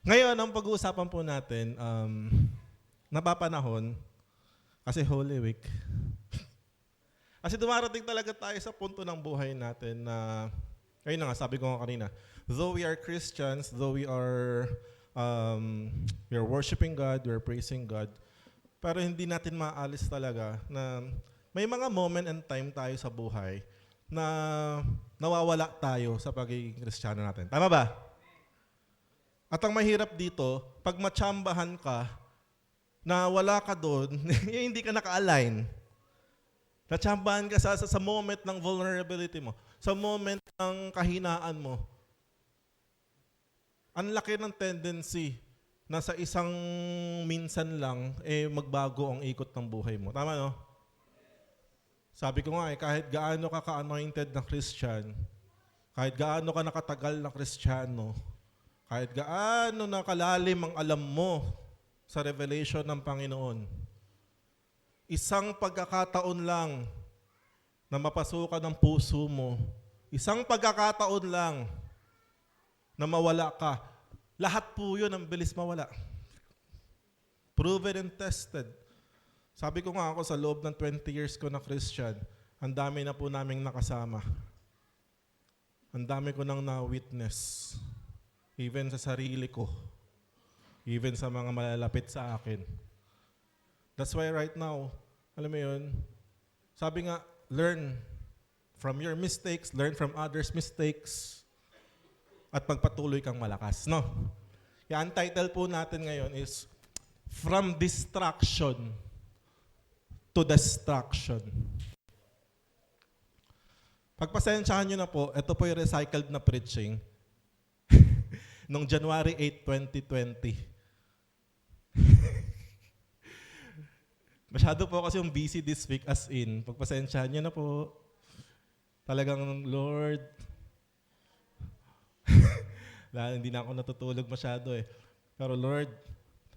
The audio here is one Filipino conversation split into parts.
Ngayon, ang pag-uusapan po natin, napapanahon, kasi Holy Week. Kasi dumarating talaga tayo sa punto ng buhay natin na, ayun na nga, sabi ko nga kanina, though we are Christians, though we are worshiping God, we are praising God, pero hindi natin maalis talaga na may mga moment and time tayo sa buhay na nawawala tayo sa pagiging Kristiyano natin. Tama ba? At ang mahirap dito, pag matsambahan ka, na wala ka doon, hindi ka naka-align. Natsambahan ka sa moment ng vulnerability mo, sa moment ng kahinaan mo. Ang laki ng tendency na sa isang minsan lang, magbago ang ikot ng buhay mo. Tama, no? Sabi ko nga, kahit gaano ka ka-anointed na Christian, kahit gaano ka nakatagal na Kristiyano, kahit gaano na kalalim ang alam mo sa revelation ng Panginoon, isang pagkakataon lang na mapasukan ng puso mo, isang pagkakataon lang na mawala ka, lahat po yun ang bilis mawala. Proven and tested. Sabi ko nga ako sa loob ng 20 years ko na Christian, ang dami na po naming nakasama. Ang dami ko nang na-witness. Even sa sarili ko. Even sa mga malalapit sa akin. That's why right now, alam mo yun, sabi nga, learn from your mistakes, learn from others' mistakes, at magpatuloy kang malakas. No? Yung title po natin ngayon is, From Distraction to Destruction. Pagpasensyahan nyo na po, ito po yung recycled na preaching noong January 8, 2020. Masyado po kasi yung busy this week as in. Pagpasensyahan nyo na po. Talagang, Lord, dahil hindi na ako natutulog masyado eh. Pero Lord,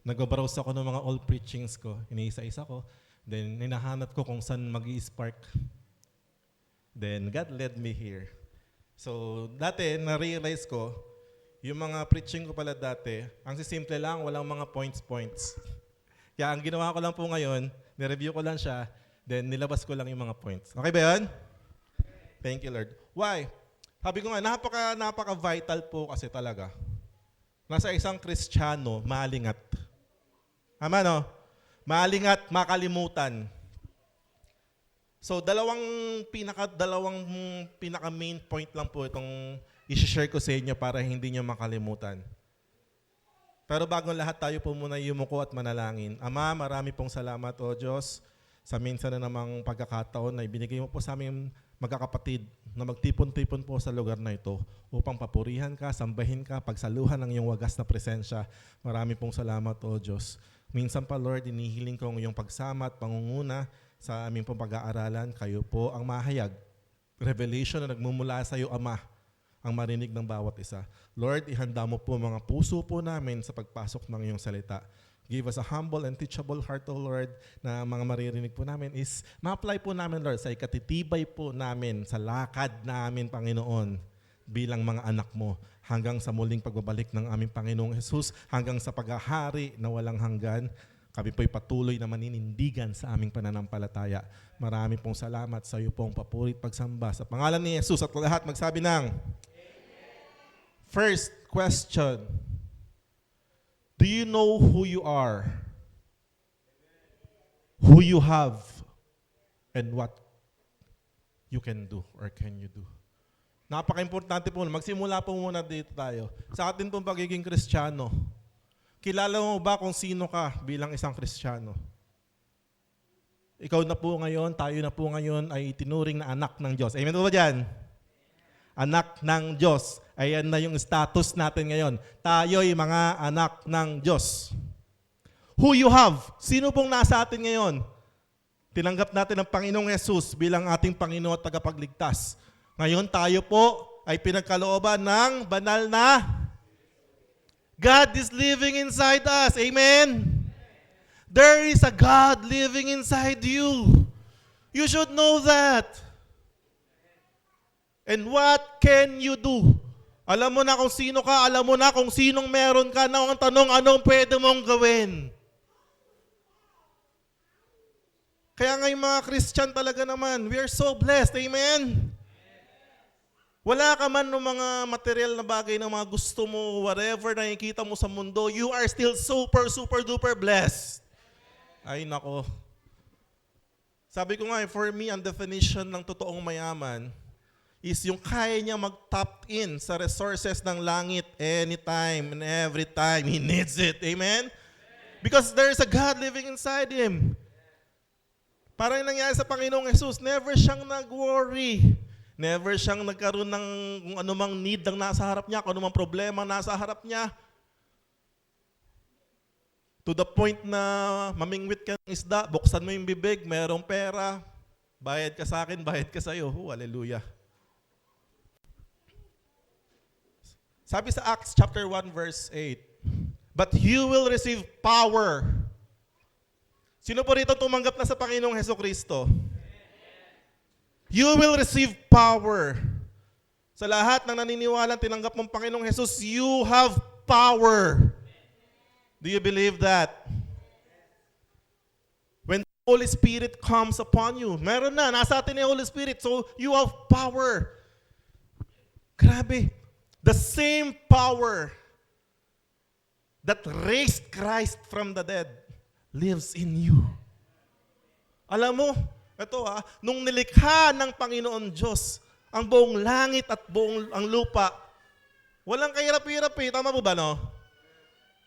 nag-browse ako ng mga old preachings ko. Iniisa-isa ko. Then, hinahanap ko kung saan mag-i-spark. Then, God led me here. So, dati, na-realize ko, yung mga preaching ko pala dati, ang sisimple lang, walang mga points. Kaya ang ginawa ko lang po ngayon, nireview ko lang siya, then nilabas ko lang yung mga points. Okay ba yun? Thank you, Lord. Why? Sabi ko nga, napaka-vital po kasi talaga. Nasa isang Kristiyano, malingat. Tama, no? Malingat, makalimutan. So, dalawang pinaka main point lang po itong i-share ko sa inyo para hindi nyo makalimutan. Pero bago lahat, tayo po muna yumuko at manalangin. Ama, marami pong salamat, O Diyos, sa minsan na namang pagkakataon na ibinigay mo po sa aming magkakapatid na magtipon-tipon po sa lugar na ito upang papurihan ka, sambahin ka, pagsaluhan ng iyong wagas na presensya. Marami pong salamat, O Diyos. Minsan pa, Lord, inihiling ko ang iyong pagsama at pangunguna sa aming pong pag-aaralan. Kayo po ang mahayag. Revelation na nagmumula sa iyo, Ama, ang marinig ng bawat isa. Lord, ihanda mo po mga puso po namin sa pagpasok ng iyong salita. Give us a humble and teachable heart, O Lord, na mga maririnig po namin is ma-apply po namin, Lord, sa ikatitibay po namin, sa lakad namin, Panginoon, bilang mga anak mo, hanggang sa muling pagbabalik ng aming Panginoong Jesus, hanggang sa paghahari na walang hanggan. Kami po'y patuloy na maninindigan sa aming pananampalataya. Marami pong salamat sa iyo pong papuri at pagsamba. Sa pangalan ni Jesus at lahat magsabi ng first question. Do you know who you are? Who you have? And what you can do or can you do? Napaka-importante po. Magsimula po muna dito tayo. Sa atin pong pagiging Kristiyano, kilala mo ba kung sino ka bilang isang Kristiyano? Ikaw na po ngayon, tayo na po ngayon ay itinuring na anak ng Diyos. Amen po ba dyan? Anak ng Diyos. Ayan na yung status natin ngayon. Tayo'y mga anak ng Diyos. Who you have? Sino pong nasa atin ngayon? Tinanggap natin ang Panginoong Jesus bilang ating Panginoon at tagapagligtas. Ngayon tayo po ay pinagkalooban ng banal na God is living inside us. Amen? There is a God living inside you. You should know that. And what can you do? Alam mo na kung sino ka, alam mo na kung sinong meron ka. Na ang tanong, anong pwede mong gawin? Kaya nga yung mga Christian talaga naman, we are so blessed. Amen? Wala ka man ng mga material na bagay na mga gusto mo, whatever na nakikita mo sa mundo, you are still super, super, duper blessed. Ay, nako. Sabi ko nga, for me, ang definition ng totoong mayaman is yung kaya niya mag-tap in sa resources ng langit anytime and every time he needs it. Amen? Because there's a God living inside him. Parang yung nangyari sa Panginoong Jesus, never siyang nag-worry. Never siyang nagkaroon ng kung anumang need ang nasa harap niya, kung anumang problema ang nasa harap niya. To the point na mamingwit ka ng isda, buksan mo yung bibig, mayroong pera, bayad ka sa akin, bayad ka sa'yo. Oh, hallelujah. Sabi sa Acts chapter 1 verse 8, but you will receive power. Sino po rito tumanggap na sa Panginoong Hesukristo? You will receive power. Sa lahat ng naniniwalang tinanggap mong Panginoong Jesus, you have power. Do you believe that? When the Holy Spirit comes upon you, meron na, nasa atin yung Holy Spirit, so you have power. Grabe. The same power that raised Christ from the dead lives in you. Alam mo, ito nung nilikha ng Panginoon Diyos ang buong langit at buong ang lupa, walang kahirap-hirap eh. Tama po ba, no?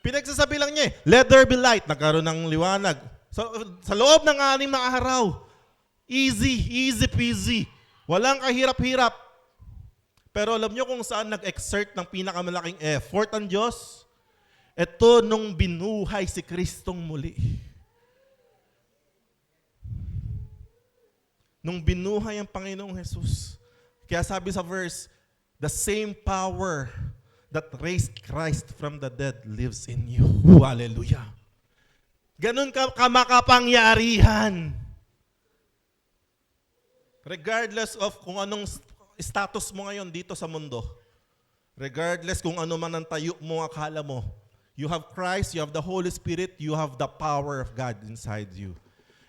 Pinagsasabi lang niya let there be light. Nagkaroon ng liwanag. So, sa loob ng 6 na araw, easy peasy. Walang kahirap-hirap. Pero alam niyo kung saan nag-exert ng pinakamalaking effort ang Diyos? Ito nung binuhay si Kristong muli. Nung binuhay ang Panginoong Jesus. Kaya sabi sa verse, the same power that raised Christ from the dead lives in you. Hallelujah. Ganun ka makapangyarihan. Regardless of kung anong status mo ngayon dito sa mundo, regardless kung ano man ang tayo mo, akala mo, you have Christ, you have the Holy Spirit, you have the power of God inside you.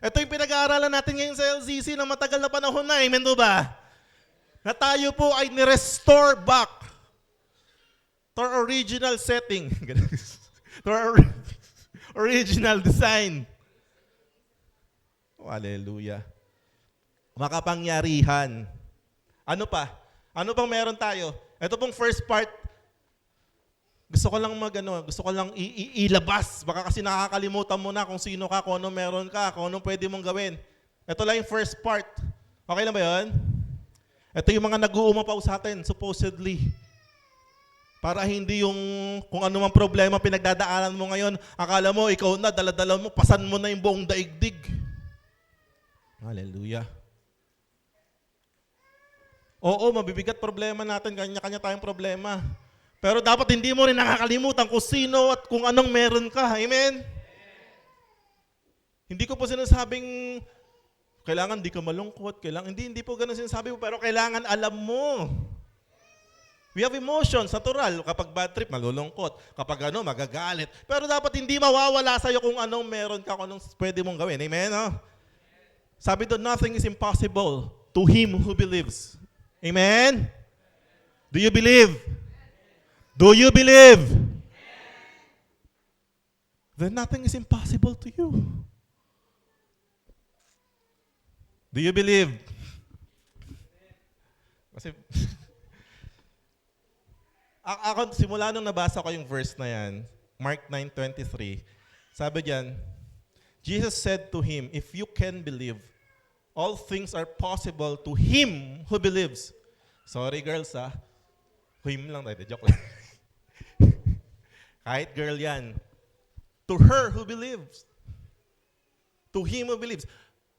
Ito yung pinag-aaralan natin ngayon sa LCC na matagal na panahon na, amen ba? Na tayo po ay ni-restore back to our original setting, to our original design. Oh, hallelujah. Makapangyarihan. Ano pa? Ano pang meron tayo? Ito pong first part, gusto ko lang gusto ko lang ilabas. Baka kasi nakakalimutan mo na kung sino ka, kung ano meron ka, kung ano pwede mong gawin. Ito lang yung first part. Okay lang ba yun? Ito yung mga nag-uumapaw sa atin, supposedly. Para hindi yung kung ano mang problema pinagdadaanan mo ngayon, akala mo, ikaw na, dala-dala mo, pasan mo na yung buong daigdig. Hallelujah. Oo, mabibigat problema natin, kanya-kanya tayong problema. Pero dapat hindi mo rin nakakalimutan kung sino at kung anong meron ka. Amen? Hindi ko po sinasabing kailangan di ka malungkot, hindi po ganun sinasabi mo, pero kailangan alam mo. We have emotions, natural. Kapag bad trip, malulungkot. Kapag magagalit. Pero dapat hindi mawawala sa'yo kung anong meron ka, kung anong pwede mong gawin. Amen? No? Sabi doon, nothing is impossible to him who believes. Amen? Do you believe? Do you believe? Then nothing is impossible to you. Do you believe? Kasi, ako, simula nung nabasa ko yung verse na yan, Mark 9:23, sabi diyan, Jesus said to him, if you can believe, all things are possible to him who believes. Sorry girls him lang tayo, joke lang. Kahit girl yan. To her who believes. To him who believes.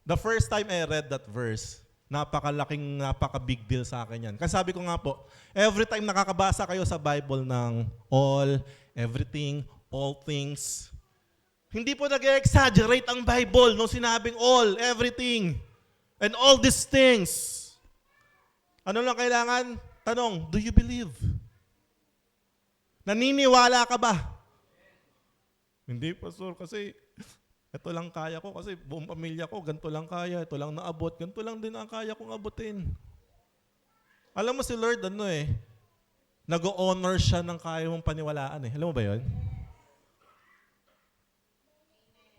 The first time I read that verse, napaka-big deal sa akin yan. Kasi sabi ko nga po, every time nakakabasa kayo sa Bible ng all, everything, all things, hindi po nag-exaggerate ang Bible nung sinabing all, everything, and all these things. Ano lang kailangan? Tanong, do you believe? Naniniwala ka ba? Hindi, Pastor, kasi ito lang kaya ko, kasi buong pamilya ko, ganito lang kaya, ito lang naabot, ganito lang din ang kaya kong abutin. Alam mo si Lord, nag-honor siya ng kaya mong paniwalaan eh. Alam mo ba yun?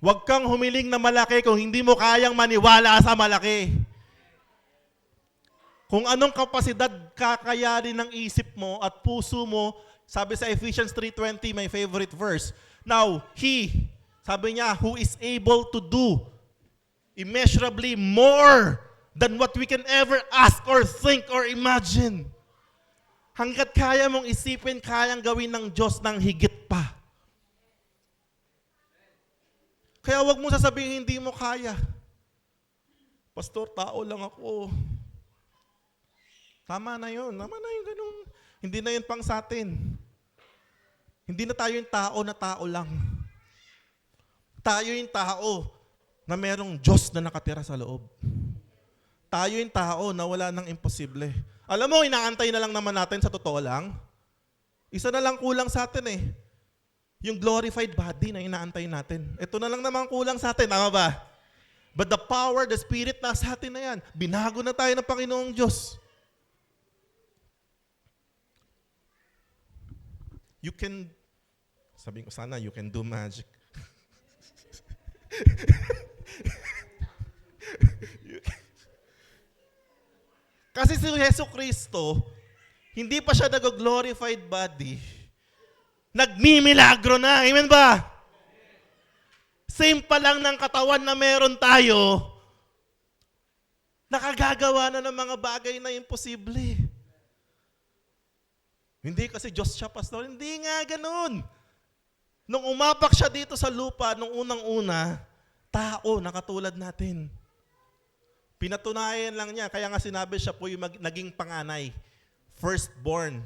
Huwag kang humiling na malaki kung hindi mo kayang maniwala sa malaki. Kung anong kapasidad kakayanin ng isip mo at puso mo, sabi sa Ephesians 3:20, my favorite verse, now, He, sabi niya, who is able to do immeasurably more than what we can ever ask or think or imagine. Hanggat kaya mong isipin, kayang gawin ng Diyos ng higit pa. Kaya wag mo sasabihin hindi mo kaya. Pastor, tao lang ako. Tama na yun ganun. Hindi na yun pang sa atin. Hindi na tayo yung tao na tao lang. Tayo yung tao na merong Diyos na nakatira sa loob. Tayo yung tao na wala nang imposible. Alam mo, inaantay na lang naman natin sa totoo lang. Isa na lang kulang sa atin eh. Yung glorified body na inaantay natin. Ito na lang naman kulang sa atin, tama ba? But the power, the Spirit nasa atin na yan. Binago na tayo ng Panginoong Diyos. You can, sabi ko sana, you can do magic. Kasi si Yesu Cristo, hindi pa siya nag-glorified body. Nagmimilagro na. Amen ba? Same pa lang ng katawan na meron tayo, nakagagawa na ng mga bagay na imposible. Hindi kasi Diyos siya, Pastor. Hindi nga ganun. Nung umapak siya dito sa lupa, nung unang-una, tao na katulad natin. Pinatunayan lang niya. Kaya nga sinabi siya po yung naging panganay. Firstborn.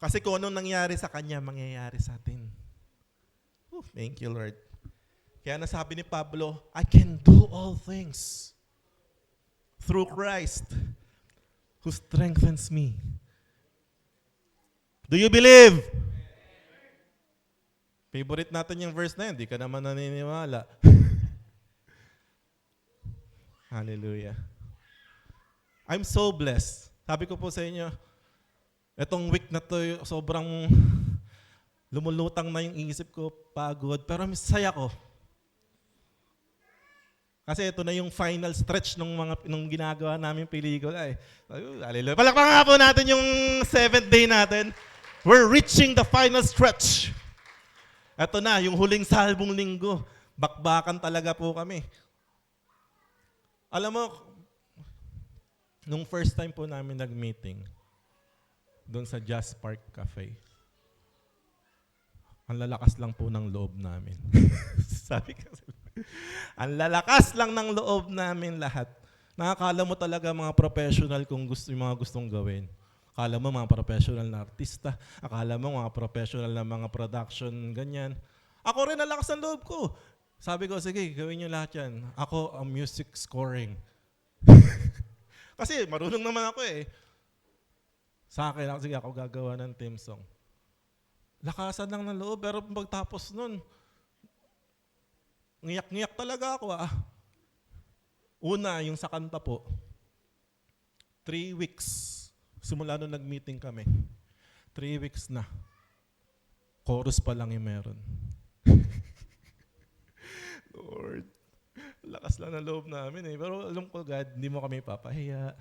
Kasi kung anong nangyari sa kanya, mangyayari sa atin. Thank you, Lord. Kaya nasabi ni Pablo, I can do all things through Christ who strengthens me. Do you believe? Favorite natin yung verse na yun. Di ka naman naniniwala. Hallelujah. I'm so blessed. Sabi ko po sa inyo, etong week na to, sobrang lumulutang na yung isip ko, pagod, pero masaya ko. Kasi ito na yung final stretch nung ginagawa namin pelikula eh. Hallelujah. Palakpakan nga po natin yung 7th day natin. We're reaching the final stretch. Ito na, yung huling salbong linggo. Bakbakan talaga po kami. Alam mo, nung first time po namin nag-meeting, doon sa Jazz Park Cafe, ang lalakas lang po ng loob namin. Sabi kasi, ang lalakas lang ng loob namin lahat. Nakakala mo talaga mga professional kung yung mga gustong gawin. Akala mo mga professional na artista. Akala mo mga professional na mga production, ganyan. Ako rin nalakas ng loob ko. Sabi ko, sige, gawin niyo lahat yan. Ako ang music scoring. Kasi marunong naman ako eh. Sa akin, sige, ako gagawa ng theme song. Lakasan lang ng loob, pero pagtapos nun, ngiyak-ngiyak talaga ako ah. Una, yung sa kanta po, 3 weeks. Simula nung nag-meeting kami. 3 weeks na. Chorus pa lang yung meron. Lord, lakas lang ng loob namin eh. Pero alam ko, God, hindi mo kami papahiya.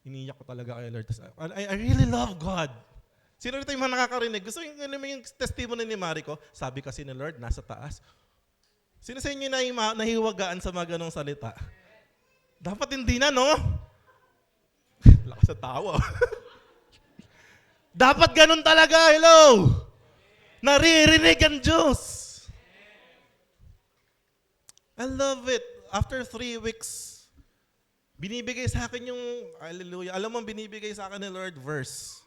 Iniyak ko talaga kay Lord. I really love God. Sino rito yung mga nakakarinig? Gusto yung testimony ni Marico? Sabi kasi ni Lord, nasa taas. Sino sa inyo na nahiwagaan sa mga ganong salita? Dapat hindi na, no? Lakas sa tawa. Dapat ganun talaga, hello? Naririnig ang Diyos. I love it. After 3 weeks, binibigay sa akin yung, hallelujah, alam mo binibigay sa akin ni Lord, verse.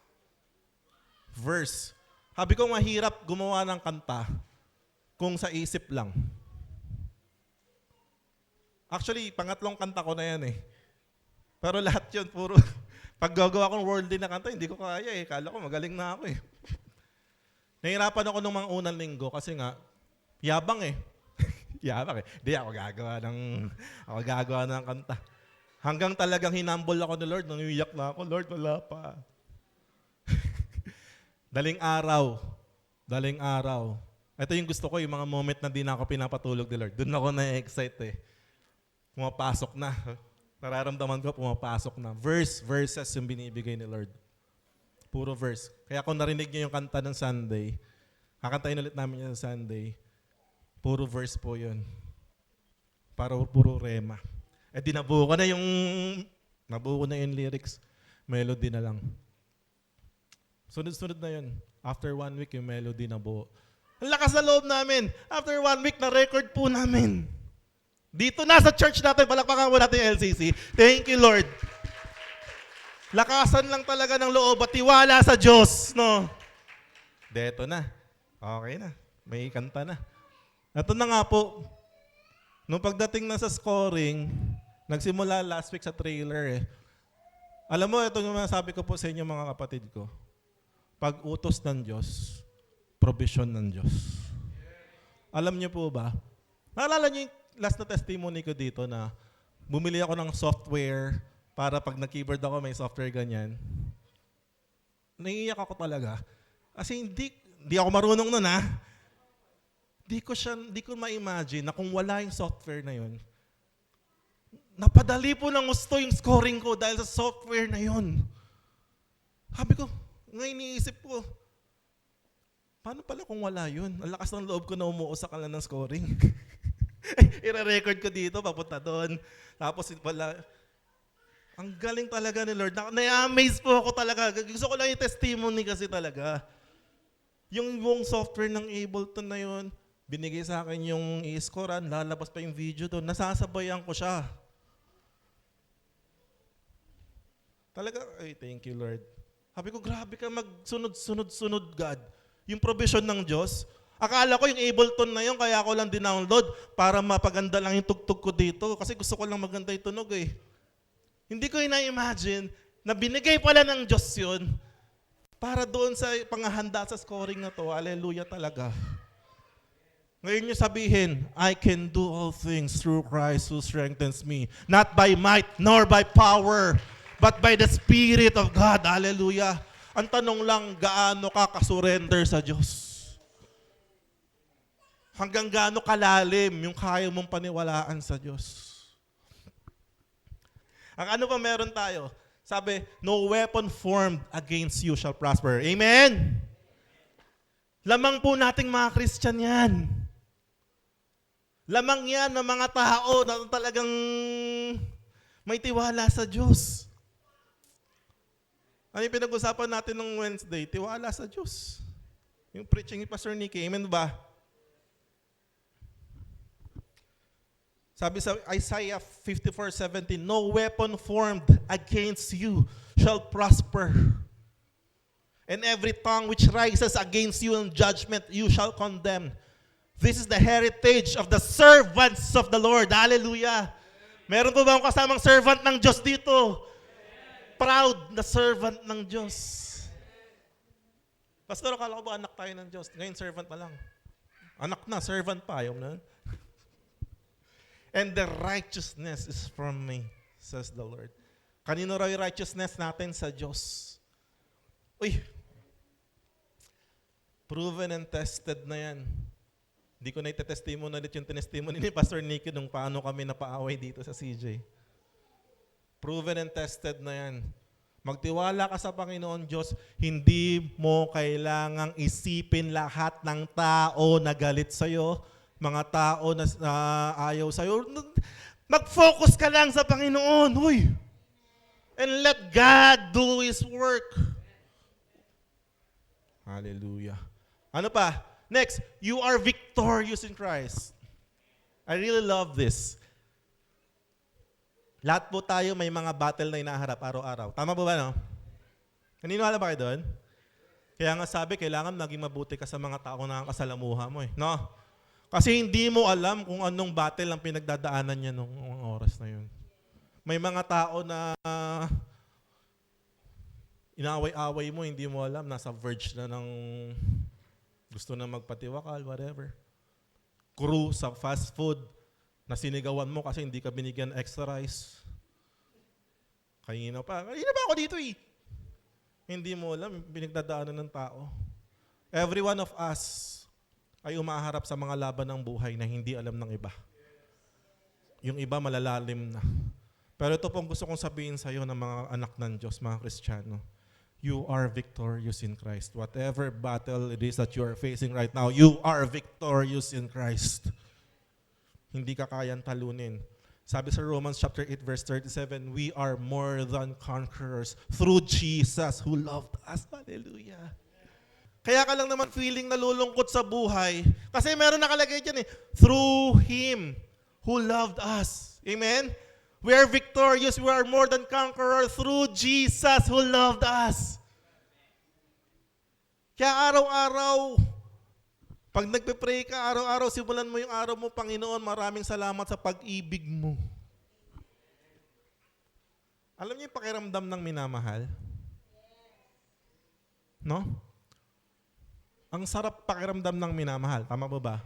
Sabi ko, mahirap gumawa ng kanta kung sa isip lang. Actually, pangatlong kanta ko na yan eh. Pero lahat yun, Pag gagawa akong worldly na kanta, hindi ko kaya eh. Kala ko magaling na ako eh. Nahirapan ako nung mga unang linggo kasi nga, yabang eh. Yabang eh. Hindi ako gagawa ng kanta. Hanggang talagang hinambol ako ni Lord, nang iiyak na ako, Lord, wala pa. Daling araw. Ito yung gusto ko, yung mga moment na di na ako pinapatulog ni Lord. Doon ako na-excite eh. Pumapasok na. Nararamdaman ko, pumapasok na. Verses yung binibigay ni Lord. Puro verse. Kaya kung narinig niyo yung kanta ng Sunday, kakantayin ulit namin yung Sunday, puro verse po yun. Puro rema. Nabuo ko na yung lyrics. Melody na lang. Sunod-sunod na yun. After 1 week, yung melody na buo. Ang lakas na loob namin. After 1 week, na-record po namin. Dito na sa church natin, palakpakan mo natin yung LCC. Thank you, Lord. Lakasan lang talaga ng loob at tiwala sa Diyos, no? Deto na. Okay na. May kanta na. Ito na nga po. Nung pagdating na sa scoring, nagsimula last week sa trailer eh. Alam mo, ito yung masasabi ko po sa inyo mga kapatid ko. Pag utos ng Diyos, provision ng Diyos. Alam niyo po ba? Naalala niyo yung last na testimony ko dito na bumili ako ng software para pag nag-keyboard ako, may software ganyan. Naiiyak ako talaga. Kasi hindi ako marunong nun ha. Hindi ko ma-imagine na kung wala yung software na yun, napadali po ng gusto yung scoring ko dahil sa software na yun. Sabi ko, ngayon iniisip ko, paano pala kung wala yun? Ang lakas ng loob ko na umuusa ka lang ng scoring. I-record ko dito, papunta doon. Tapos wala. Ang galing talaga ni Lord. Na-amaze po ako talaga. Gusto ko lang yung testimony kasi talaga. Yung buong software ng Ableton na yun, binigay sa akin yung i-scorean, lalabas pa yung video doon. Nasasabayan ko siya. Talaga, ay thank you Lord. Sabi ko, grabe ka magsunod-sunod-sunod God. Yung provision ng Diyos. Akala ko yung Ableton na yun, kaya ako lang dinownload para mapaganda lang yung tugtog ko dito. Kasi gusto ko lang maganda yung tunog eh. Hindi ko ina-imagine na binigay pala ng Diyos yun para doon sa panghahanda sa scoring na to. Hallelujah talaga. Ngayon nyo sabihin, I can do all things through Christ who strengthens me. Not by might, nor by power, but by the Spirit of God. Hallelujah. Ang tanong lang, gaano ka kasurrender sa Diyos? Hanggang gaano kalalim yung kaya mong paniwalaan sa Diyos? Ang ano pa meron tayo? Sabi, no weapon formed against you shall prosper. Amen? Lamang po nating mga Christian yan. Lamang yan ng mga tao na talagang may tiwala sa Diyos. Ano yung pinag-usapan natin nung Wednesday? Tiwala sa Diyos. Yung preaching ni Pastor Nicky. Amen ba? Sabi sa Isaiah 54:17, no weapon formed against you shall prosper. And every tongue which rises against you in judgment, you shall condemn. This is the heritage of the servants of the Lord. Hallelujah. Meron po ba akong kasamang servant ng Diyos dito? Proud na servant ng Diyos. Pastor, akala ko ba anak tayo ng Diyos? Ngayon servant na lang. Anak na, servant pa. Ayaw na. And the righteousness is from me, says the Lord. Kanino raw yung righteousness natin sa Diyos? Uy, proven and tested na yan. Hindi ko na itetestimony ulit yung tinestimony ni Pastor Nicky nung paano kami napaaway dito sa CJ. Proven and tested na yan. Magtiwala ka sa Panginoon Diyos, hindi mo kailangang isipin lahat ng tao na galit sa'yo, mga tao na ayaw sa'yo. Mag-focus ka lang sa Panginoon. Huy! And let God do His work. Hallelujah. Ano pa? Next, you are victorious in Christ. I really love this. Lahat po tayo may mga battle na inaharap araw-araw. Tama po ba, no? Naniniwala ba kayo doon? Kaya nga sabi, kailangan maging mabuti ka sa mga tao na nakakasalamuha mo eh. No? Kasi hindi mo alam kung anong battle ang pinagdadaanan niya nung oras na yun. May mga tao na Inaway-away mo, hindi mo alam, nasa verge na ng gusto na magpatiwakal, whatever. Crew sa fast food, na sinigawan mo kasi hindi ka binigyan extra rice. Kanina pa ako dito eh. Hindi mo alam, pinagdadaanan ng tao. Every one of us ay umaharap sa mga laban ng buhay na hindi alam ng iba. Yung iba malalalim na. Pero ito pong gusto kong sabihin sa iyo ng mga anak ng Diyos, mga Kristiyano. You are victorious in Christ. Whatever battle it is that you are facing right now, you are victorious in Christ. Hindi ka kayang talunin. Sabi sa Romans chapter 8 verse 37, we are more than conquerors through Jesus who loved us. Hallelujah. Kaya ka lang naman feeling nalulungkot sa buhay kasi meron nakalagay dyan eh, through Him who loved us. Amen? We are victorious. We are more than conquerors through Jesus who loved us. Kaya araw-araw, pag nagpe-pray ka, araw-araw, simulan mo yung araw mo, Panginoon, maraming salamat sa pag-ibig mo. Alam niyo yung pakiramdam ng minamahal? No? Ang sarap pakiramdam ng minamahal. Tama ba ba?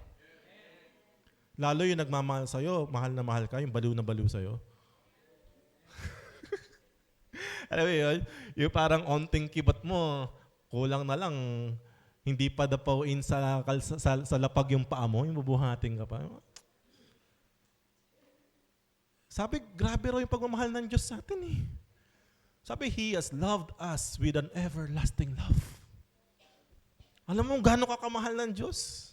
Lalo yung nagmamahal sa'yo, mahal na mahal ka, yung baliw na baliw sa'yo. Alam mo yun? Yung parang onting kibat mo, kulang na lang, hindi pa dapawin sa lapag yung paa mo, yung bubuhating ka pa. Sabi, grabe raw yung pagmamahal ng Diyos sa atin eh. Sabi, He has loved us with an everlasting love. Alam mo gaano ka kamahal ng Diyos?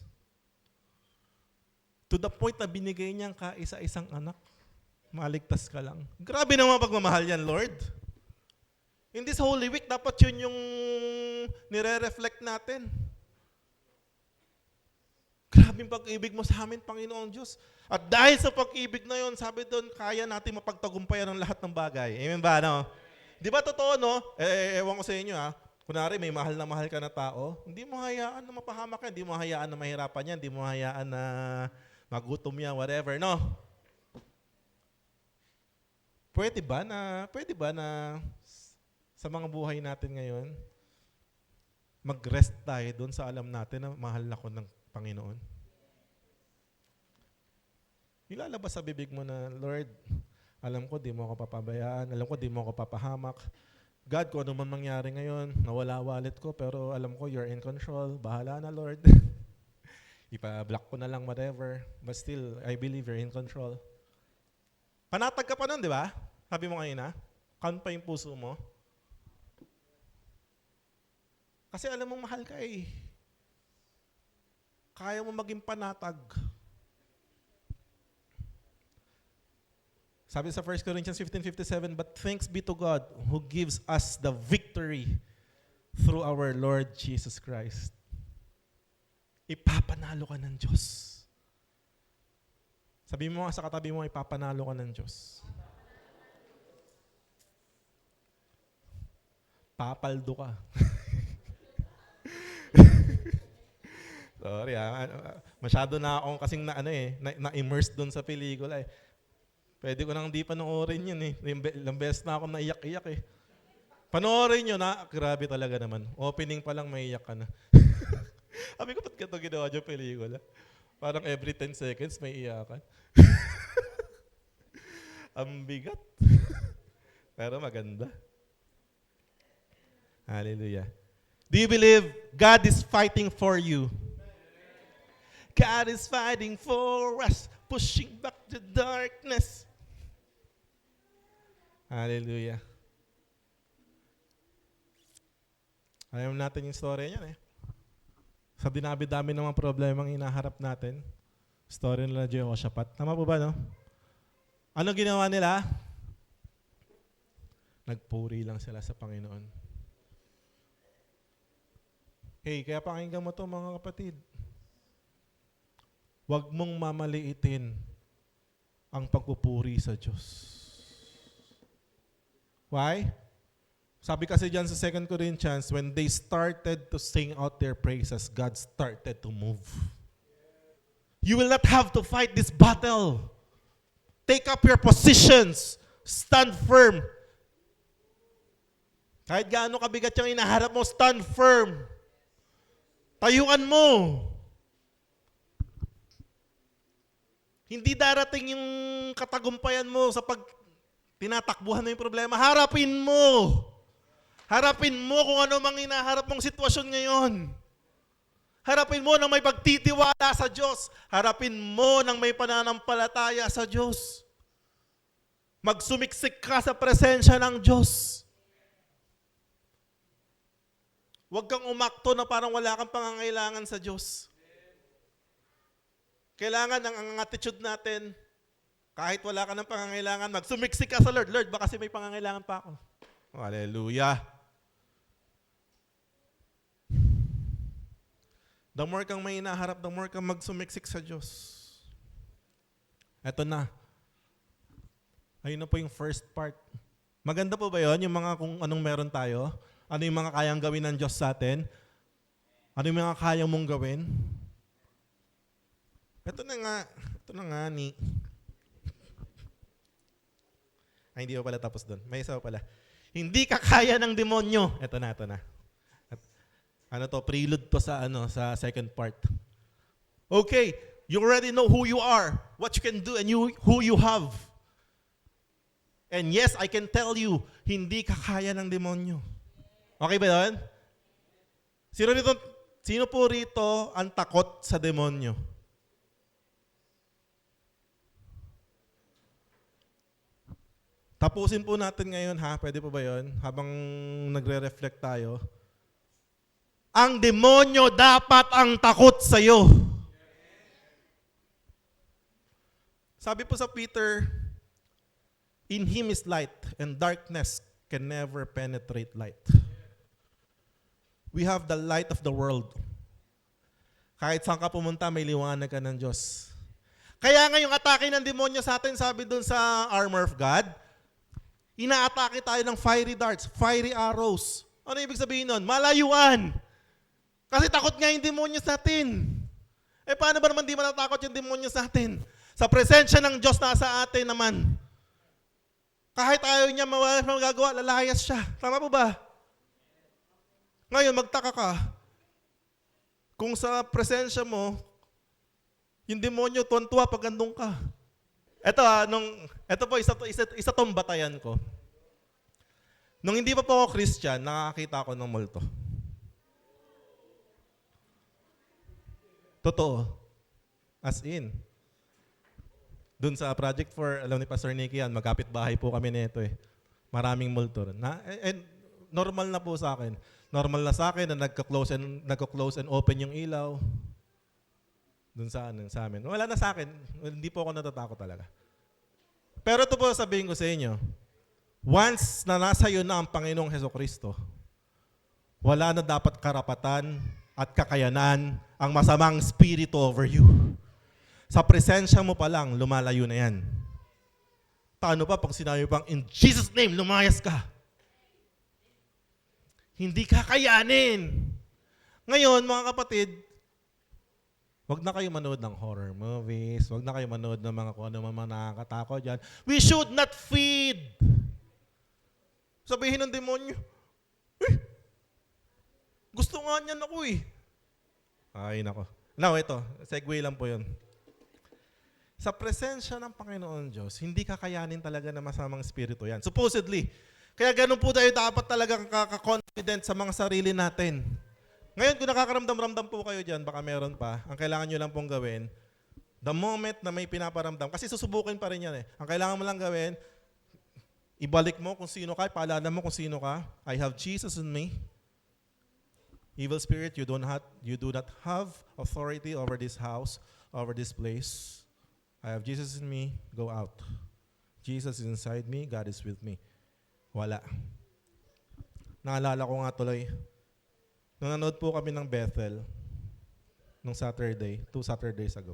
To the point na binigay niyang kaisa-isang anak. Maligtas ka lang. Grabe naman pagmamahal yan, Lord. In this Holy Week, dapat yun yung nire-reflect natin. Grabe yung pag-ibig mo sa amin, Panginoong Diyos. At dahil sa pag-ibig na yun, sabi doon, kaya natin mapagtagumpayan ang lahat ng bagay. Amen ba, no? Di ba totoo, no? Ewan ko sa inyo, ha? Kunwari, may mahal ka na tao, hindi mo hayaan na mapahamak ka, hindi mo hayaan na mahirapan yan, hindi mo hayaan na magutom yan, whatever, no? Pwede ba na sa mga buhay natin ngayon, mag-rest tayo doon sa alam natin na mahal ako ng Panginoon? Ilalabas sa bibig mo na, Lord, alam ko di mo ako papabayaan, alam ko di mo ako papahamak. God, kung ano man mangyari ngayon, nawala wallet ko, pero alam ko you're in control. Bahala na, Lord. Ipa-block ko na lang whatever. But still, I believe you're in control. Panatag ka pa nun, di ba? Sabi mo ngayon, ha? Count pa yung puso mo. Kasi alam mong mahal ka eh. Kaya mo maging panatag. Sabi sa 1 Corinthians 15:57, but thanks be to God who gives us the victory through our Lord Jesus Christ. Ipapanalo ka ng Diyos. Sabi mo nga sa katabi mo, ipapanalo ka ng Diyos. Papaldo ka. Sorry masyado na akong kasing na-immersed doon sa pelikula eh. Pwede ko nang di panoorin yun eh. Ilang beses na ako naiyak-iyak eh. Panoorin nyo na, grabe talaga naman. Opening pa lang maiyak ka na. Sabi ko, ba't ka ito ginawa dyan pelikula? Parang every 10 seconds may iyakan. Ang bigat. Pero maganda. Hallelujah. Do you believe God is fighting for you? God is fighting for us, pushing back the darkness. Hallelujah. Alam natin yung story niyan eh. Sa dinabi-dami ng mga problemang inaharap natin, story nila Jehoshaphat. Tama po ba, no? Ano ginawa nila? Nagpuri lang sila sa Panginoon. Hey, kaya pakinggan mo to mga kapatid. Huwag mong mamaliitin ang pagpupuri sa Diyos. Why? Sabi kasi dyan sa 2 Corinthians, when they started to sing out their praises, God started to move. You will not have to fight this battle. Take up your positions. Stand firm. Kahit gaano kabigat yung inaharap mo, stand firm. Tayuan mo. Hindi darating yung katagumpayan mo sa pag tinatakbuhan mo yung problema. Harapin mo. Harapin mo kung ano mang inaharap mong sitwasyon ngayon. Harapin mo nang may pagtitiwala sa Diyos. Harapin mo nang may pananampalataya sa Diyos. Magsumiksik ka sa presensya ng Diyos. Huwag kang umakto na parang wala kang pangangailangan sa Diyos. Kailangan ang attitude natin, kahit wala ka ng pangangailangan, magsumiksik ka sa Lord. Lord, baka kasi may pangangailangan pa ako. Hallelujah. The more kang may inaharap, the more kang magsumiksik sa Diyos. Eto na. Ayun na po yung first part. Maganda po ba yun? Yung mga kung anong meron tayo? Ano yung mga kayang gawin ng Diyos sa atin? Ano yung mga kayang mong gawin? Ito na nga ni. Ay, hindi pa pala tapos doon. May isa pa pala. Hindi ka kaya ng demonyo. Ito na. At, prelude to sa second part. Okay, you already know who you are, what you can do, and who you have. And yes, I can tell you, hindi ka kaya ng demonyo. Okay ba yun? Sino po rito ang takot sa demonyo? Tapusin po natin ngayon ha, pwede po ba yun? Habang nagre-reflect tayo. Ang demonyo dapat ang takot sa'yo. Sabi po sa Peter, in Him is light, and darkness can never penetrate light. We have the light of the world. Kahit saan ka pumunta, may liwanag ka ng Diyos. Kaya nga yung atake ng demonyo sa atin, sabi dun sa armor of God, inaatake tayo ng fiery darts, fiery arrows. Ano ibig sabihin nun? Malayuan. Kasi takot nga yung demonyo sa atin. Eh paano ba naman di matatakot yung demonyo sa atin? Sa presensya ng Diyos nasa atin naman. Kahit ayaw niya magagawa, lalayas siya. Tama po ba? Ngayon, magtaka ka. Kung sa presensya mo, yung demonyo, tuwan-tuwa pag andun ka. Ito po, isa tong batayan ko. Nung hindi pa po ako Christian, nakakita ako ng multo. Totoo. As in. Doon sa Project 4, alam ni Pastor Nicky yan, magkapit bahay po kami nito eh. Maraming multo. Normal na po sa akin. Normal na sa akin na nagko-close and open yung ilaw. Doon sa amin. Wala na sa akin. Hindi po ako natatakot talaga. Pero ito po sabihin ko sa inyo, once na nasa iyo na ang Panginoong Hesukristo, wala na dapat karapatan at kakayanan ang masamang spirito over you. Sa presensya mo pa lang, lumalayo na yan. Paano pa pag sinabi pang, in Jesus' name, lumayas ka? Hindi kakayanin. Ngayon, mga kapatid, wag na kayo manood ng horror movies, wag na kayo manood ng mga kung ano mga nakakatakot dyan. We should not feed. Sabihin ng demonyo, gusto nga niyan ako eh. Ay, nako. Now, ito, segue lang po yun. Sa presensya ng Panginoon Diyos, hindi kakayanin talaga na masamang spirito yan. Supposedly. Kaya ganun po tayo dapat talagang kaka-confident sa mga sarili natin. Ngayon, kung nakakaramdam-ramdam po kayo dyan, baka meron pa, ang kailangan nyo lang pong gawin, the moment na may pinaparamdam, kasi susubukin pa rin yan eh. Ang kailangan mo lang gawin, ibalik mo kung sino ka, paalala mo kung sino ka. I have Jesus in me. Evil spirit, you do not have authority over this house, over this place. I have Jesus in me, go out. Jesus is inside me, God is with me. Wala. Naalala ko nga tuloy, nung nanood po kami ng Bethel, nung Saturday, 2 Saturdays ago.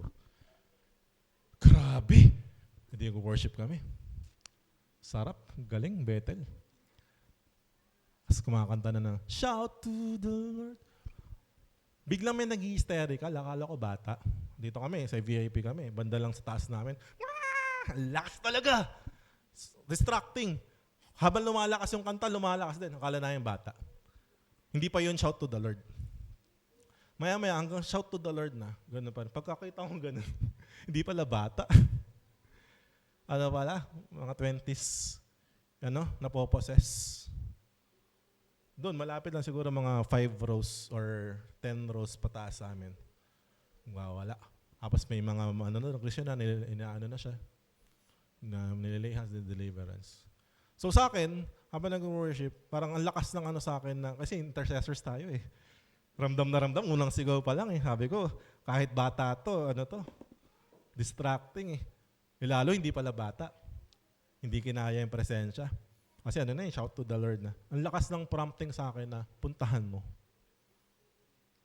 Grabe! Hindi nag-worship kami. Sarap, galing, Bethel. Tapos kumakanta na ng, shout to the Lord. Biglang may nag-i-hysterical, akala ko bata. Dito kami, sa VIP kami, banda lang sa taas namin. Lakas talaga! Distracting. Habang lumalakas yung kanta, lumalakas din. Akala na yung bata. Hindi pa yun shout to the Lord. Maya-maya, hanggang shout to the Lord na. Ganun pa. Pagkakita ko ganun, hindi pala bata. Ano pala? Mga 20s. Napoposes. Doon, malapit lang siguro mga 5 rows or 10 rows pataas sa amin. Wala. Tapos may mga Christian na, inaano na siya. Na nililay hands the deliverance. So sa akin, habang nag-worship, parang ang lakas ng sa akin na, kasi intercessors tayo eh. Ramdam na ramdam, unang sigaw pa lang eh. Sabi ko, kahit bata to, distracting eh. Lalo hindi pala bata. Hindi kinaya yung presensya. Kasi shout to the Lord na. Ang lakas ng prompting sa akin na, puntahan mo.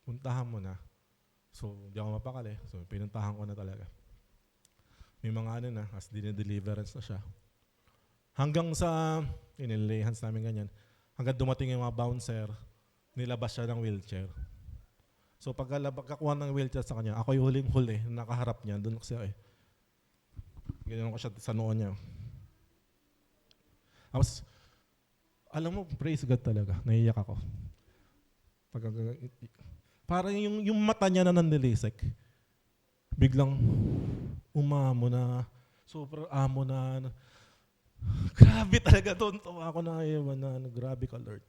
Puntahan mo na. So, hindi ako mapakali. So, pinuntahan ko na talaga. May mga as dinideliverance na siya. Hanggang sa, inilay hands namin ganyan, hanggang dumating yung mga bouncer, nilabas siya ng wheelchair. So pagkakuha ng wheelchair sa kanya, ako yung huling-huli, nakaharap niya, doon kasi ako eh. Ganyan ko siya sa noo niya. Tapos, alam mo, praise God talaga, naiiyak ako. Parang yung mata niya na nandilisik, biglang umamo na, super amo na, grabe talaga doon. Tawa ako na ewan na grabe ka, Lord.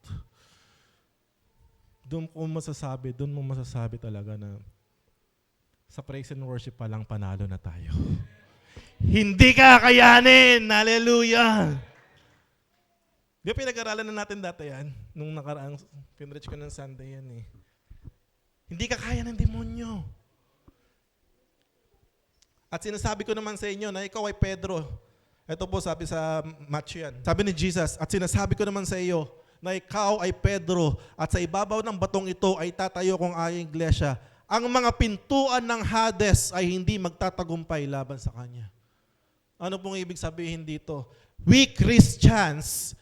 Doon mo masasabi talaga na sa praise and worship pa lang panalo na tayo. Hindi ka kayanin! Hallelujah! Di ba pinag-aralan na natin dati yan? Nung nakaraang pinreach ko ng Sunday yan eh. Hindi ka kaya ng demonyo. At sinasabi ko naman sa inyo na ikaw ay Pedro. Ito po sabi sa Matthew yan. Sabi ni Jesus, at sinasabi ko naman sa iyo na ikaw ay Pedro at sa ibabaw ng batong ito ay tatayo kong aking iglesia. Ang mga pintuan ng Hades ay hindi magtatagumpay laban sa kanya. Ano pong ibig sabihin dito? We Christians,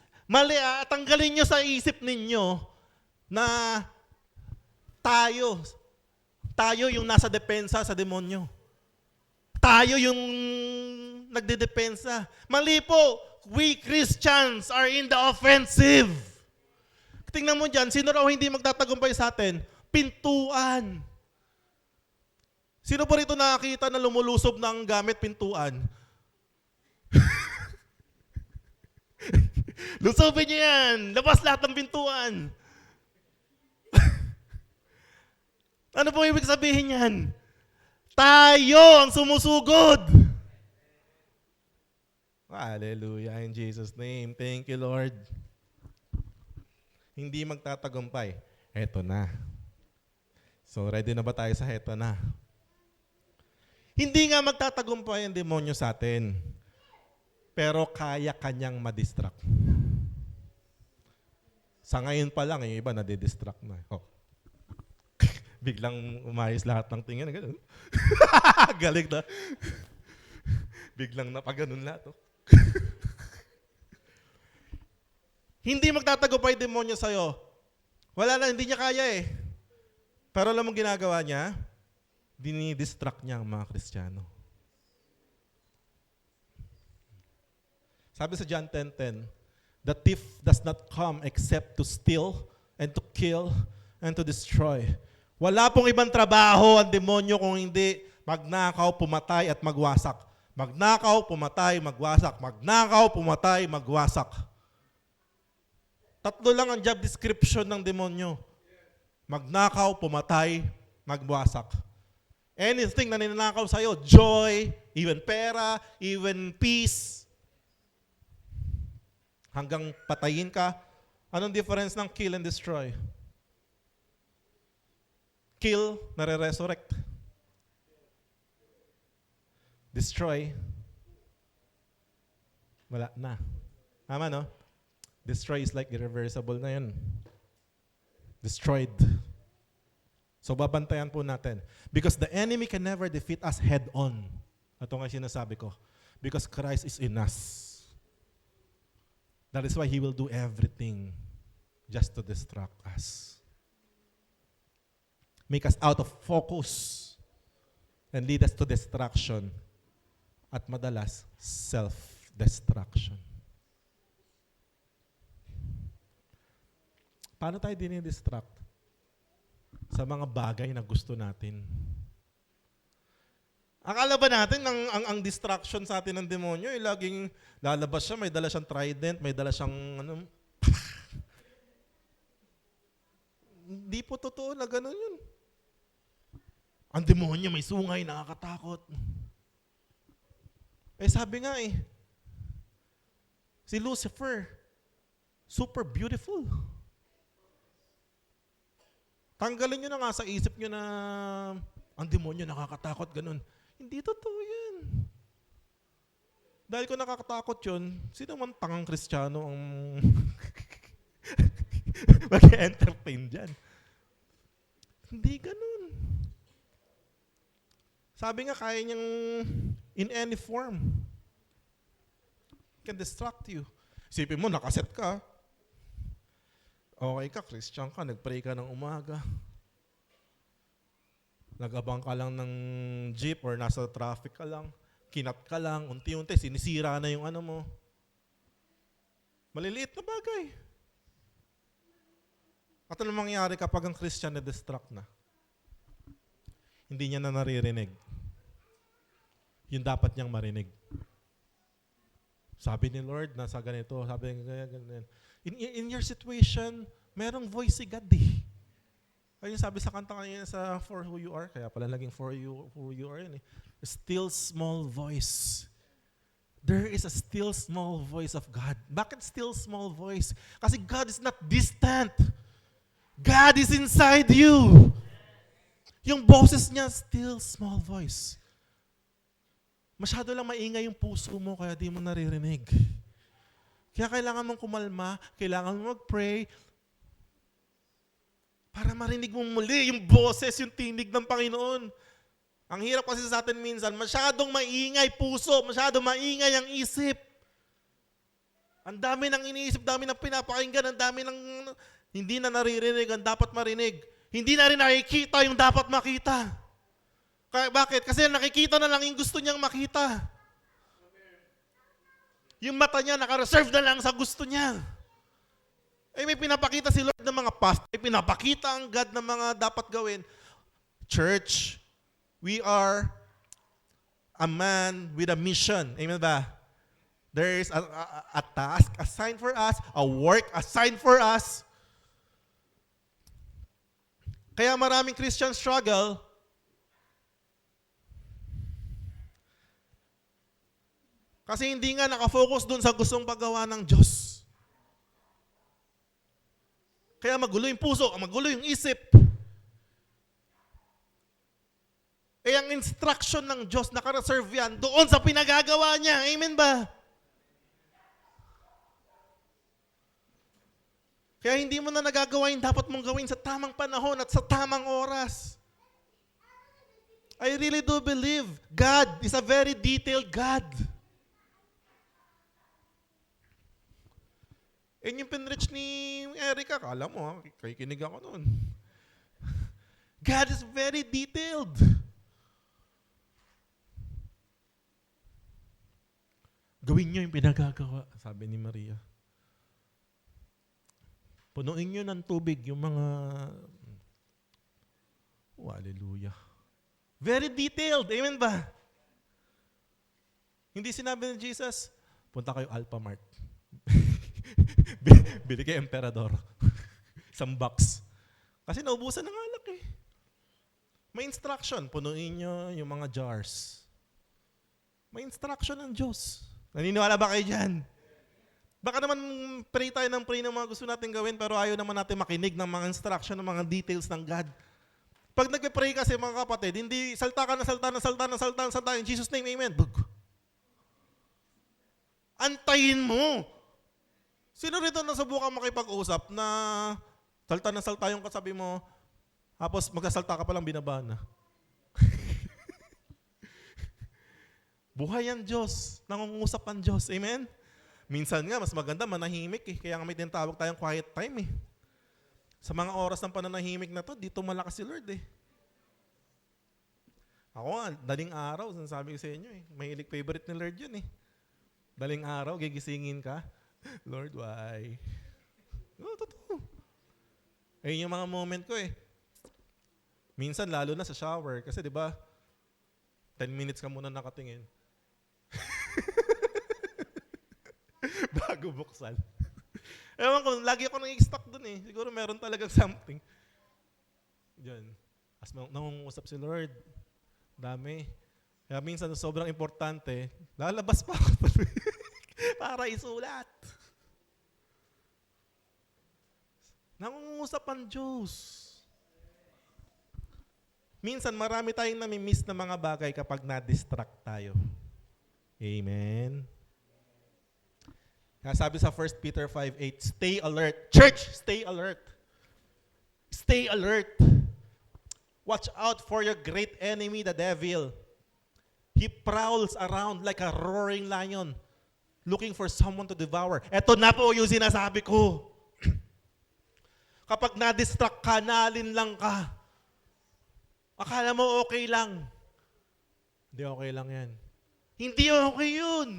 tanggalin nyo sa isip ninyo na tayo yung nasa depensa sa demonyo. Tayo yung nagdedepensa. Mali po, we Christians are in the offensive. Tingnan mo dyan, sino raw hindi magtatagumpay sa atin? Pintuan. Sino po rito nakakita na lumulusob ng gamit pintuan? Lusobin niyo yan. Labas lahat ng pintuan. Ano po ibig sabihin yan? Tayo ang sumusugod. Hallelujah in Jesus' name. Thank you, Lord. Hindi magtatagumpay. Eto na. So, ready na ba tayo sa eto na? Hindi nga magtatagumpay ang demonyo sa atin. Pero kaya kanyang madistract. Sa ngayon pa lang, yung iba nadidistract na. Oh. Biglang umayos lahat ng tingin. Ganun. Galing na. Biglang napaganon lahat. Oh. Hindi magtatagumpay demonyo sa'yo. Wala na, hindi niya kaya eh. Pero alam mo ginagawa niya? Dinidistract niya ang mga Kristiyano. Sabi sa John 10:10, the thief does not come except to steal and to kill and to destroy. Wala pong ibang trabaho ang demonyo kung hindi magnakaw, pumatay at magwasak. Magnakaw, pumatay, magwasak. Magnakaw, pumatay, magwasak. Tatlo lang ang job description ng demonyo. Magnakaw, pumatay, magwasak. Anything na ninanakaw sa'yo, joy, even pera, even peace, hanggang patayin ka. Anong difference ng kill and destroy? Kill, nare-resurrect. Destroy, wala na. Tama, no? Destroy is like irreversible na yun. Destroyed. So babantayan po natin. Because the enemy can never defeat us head on. Ito nga sinasabi ko. Because Christ is in us. That is why He will do everything just to distract us. Make us out of focus and lead us to distraction. At madalas, self-destruction. Paano tayo dinidistract? Sa mga bagay na gusto natin. Akala ba natin ang distraction sa atin ng demonyo, laging lalabas siya, may dala siyang trident, may dala siyang Hindi po totoo na gano'n yun. Ang demonyo may sungay, nakakatakot. Sabi nga si Lucifer, super beautiful. Tanggalin nyo na nga sa isip nyo na ang demonyo nakakatakot, ganun. Hindi totoo yan. Dahil kung nakakatakot yun, sino man tangang Kristiyano ang mag-entertain dyan? Hindi ganun. Sabi nga, kaya niyang in any form. Can distract you. Isipin mo, nakaset ka. Okay ka, Christian ka, nag-pray ka ng umaga. Nag-abang ka lang ng jeep or nasa traffic ka lang. Kinat ka lang, unti-unti, sinisira na yung mo. Maliliit na bagay. At ano mangyayari kapag ang Christian na-distract na? Hindi niya na naririnig. Yung dapat niyang marinig. Sabi ni Lord, nasa ganito, sabi niya ganyan. In your situation, merong voice si God Ayun sabi sa kanta kanina sa For Who You Are, kaya pala laging For You, Who You Are yun A still small voice. There is a still small voice of God. Bakit still small voice? Kasi God is not distant. God is inside you. Yung boses niya, still small voice. Masyado lang maingay yung puso mo, kaya di mo naririnig. Kaya kailangan mong kumalma, kailangan mong mag-pray, para marinig mo muli yung boses, yung tinig ng Panginoon. Ang hirap kasi sa atin minsan, masyadong maingay puso, masyadong maingay ang isip. Ang dami ng iniisip, dami ng pinapakinggan, ang dami ng hindi na naririnig, ang dapat marinig. Hindi na rin nakikita yung dapat makita. Kaya, bakit? Kasi nakikita na lang yung gusto niyang makita. Yung mata niya naka-reserve na lang sa gusto niya. May pinapakita si Lord ng mga past. May pinapakita ang God ng mga dapat gawin. Church, we are a man with a mission. Amen ba? There is a task assigned for us, a work assigned for us. Kaya maraming Christian struggle. Kasi hindi nga nakafocus dun sa gustong paggawa ng Diyos. Kaya magulo yung puso, magulo yung isip. Ang instruction ng Diyos, naka-reserve yan doon sa pinagagawa niya. Amen ba? Kaya hindi mo na nagagawa yung dapat mong gawin sa tamang panahon at sa tamang oras. I really do believe God is a very detailed God. Yung pinrich ni Erica, kala mo, kikinig ako noon. God is very detailed. Gawin niyo yung pinagagawa, sabi ni Maria. Punuin niyo ng tubig yung mga... Oh, hallelujah. Very detailed, amen ba? Hindi sinabi ni Jesus, punta kayo Alphamart. Bili kay Emperador. Isang box. Kasi naubusan ng alak May instruction. Punuin nyo yung mga jars. May instruction ng Diyos. Naniniwala ba kayo dyan? Baka naman pray tayo ng pray ng mga gusto natin gawin pero ayaw naman natin makinig ng mga instruction, ng mga details ng God. Pag nag-pray kasi mga kapatid, hindi salta ka na salta na salta na salta na salta. In Jesus' name, amen. Antayin mo. Sino rito nasubukan makipag-usap na salta yung kasabi mo, tapos magsasalta ka palang binaba na? Buhay ang Diyos. Nangungusap ang Diyos. Amen? Minsan nga, mas maganda manahimik Kaya nga may tinatawag tayong quiet time Sa mga oras ng pananahimik na to, dito malakas si Lord Ako nga, daling araw, sinasabi ko sa inyo mahilig favorite ni Lord yun Daling araw, gigisingin ka. Lord, why? Totoo. Ayun yung mga moment ko eh. Minsan lalo na sa shower kasi 'di ba? 10 minutes ka muna nakatingin bago buksan. Ewan ko, lagi ako nang-i-stuck dun eh. Siguro meron talagang something. Diyan. As nangungusap si Lord. Dami. Kaya minsan sobrang importante, lalabas pa ako para isulat. Nangungusap ang Diyos. Minsan marami tayong nami-miss na mga bagay kapag na-distract tayo. Amen. Kaya sabi sa 1 Peter 5:8, stay alert. Church, stay alert. Stay alert. Watch out for your great enemy, the devil. He prowls around like a roaring lion, looking for someone to devour. Eto na po yung sinasabi ko. Kapag na-distract ka, naalinlang ka, akala mo okay lang. Hindi okay lang yan. Hindi okay yun.